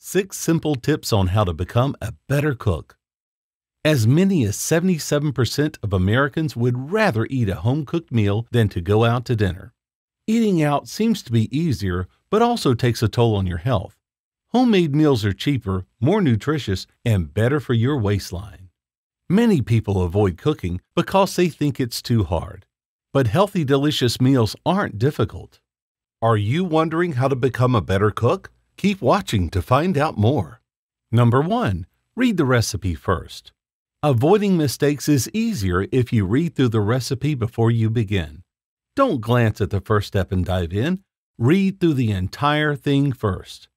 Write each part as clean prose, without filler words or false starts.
6 simple tips on how to become a better cook. As many as 77% of Americans would rather eat a home-cooked meal than to go out to dinner. Eating out seems to be easier, but also takes a toll on your health. Homemade meals are cheaper, more nutritious, and better for your waistline. Many people avoid cooking because they think it's too hard. But healthy, delicious meals aren't difficult. Are you wondering how to become a better cook? Keep watching to find out more. Number 1. Read the recipe first. Avoiding mistakes is easier if you read through the recipe before you begin. Don't glance at the first step and dive in. Read through the entire thing first.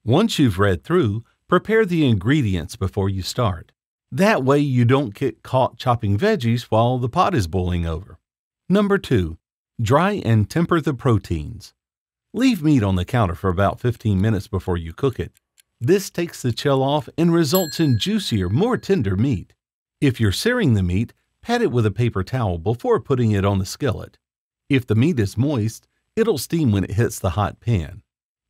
Once you've read through, prepare the ingredients before you start. That way you don't get caught chopping veggies while the pot is boiling over. Number 2. Dry and temper the proteins. Leave meat on the counter for about 15 minutes before you cook it. This takes the chill off and results in juicier, more tender meat. If you're searing the meat, pat it with a paper towel before putting it on the skillet. If the meat is moist, it'll steam when it hits the hot pan.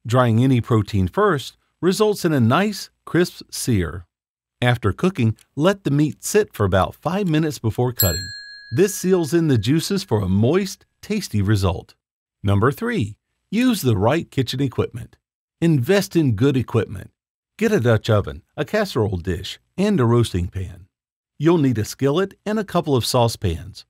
Drying any protein first results in a nice, crisp sear. After cooking, let the meat sit for about 5 minutes before cutting. This seals in the juices for a moist, tasty result. Number 3. Use the right kitchen equipment. Invest in good equipment. Get a Dutch oven, a casserole dish, and a roasting pan. You'll need a skillet and a couple of saucepans.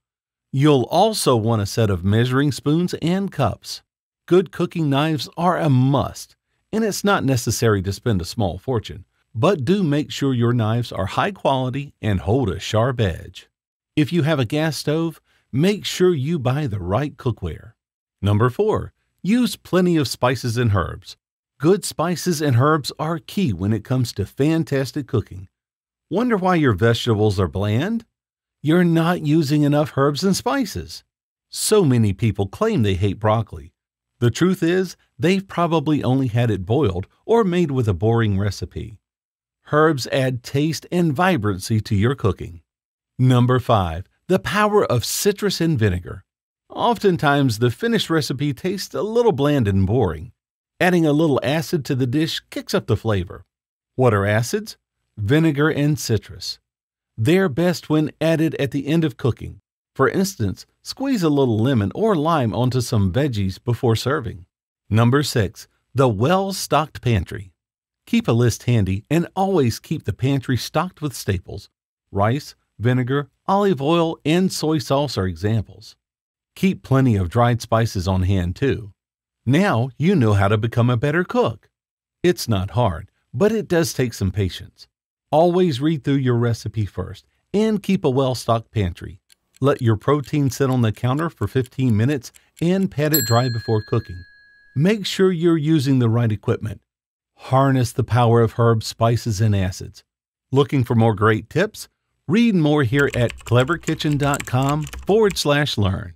You'll also want a set of measuring spoons and cups. Good cooking knives are a must, and it's not necessary to spend a small fortune, but do make sure your knives are high quality and hold a sharp edge. If you have a gas stove, make sure you buy the right cookware. Number 4. Use plenty of spices and herbs. Good spices and herbs are key when it comes to fantastic cooking. Wonder why your vegetables are bland? You're not using enough herbs and spices. So many people claim they hate broccoli. The truth is, they've probably only had it boiled or made with a boring recipe. Herbs add taste and vibrancy to your cooking. Number 5. The power of citrus and vinegar. Oftentimes, the finished recipe tastes a little bland and boring. Adding a little acid to the dish kicks up the flavor. What are acids? Vinegar and citrus. They're best when added at the end of cooking. For instance, squeeze a little lemon or lime onto some veggies before serving. Number 6. The well-stocked pantry. Keep a list handy and always keep the pantry stocked with staples. Rice, vinegar, olive oil, and soy sauce are examples. Keep plenty of dried spices on hand too. Now you know how to become a better cook. It's not hard, but it does take some patience. Always read through your recipe first and keep a well-stocked pantry. Let your protein sit on the counter for 15 minutes and pat it dry before cooking. Make sure you're using the right equipment. Harness the power of herbs, spices, and acids. Looking for more great tips? Read more here at cleverkitchen.com/learn.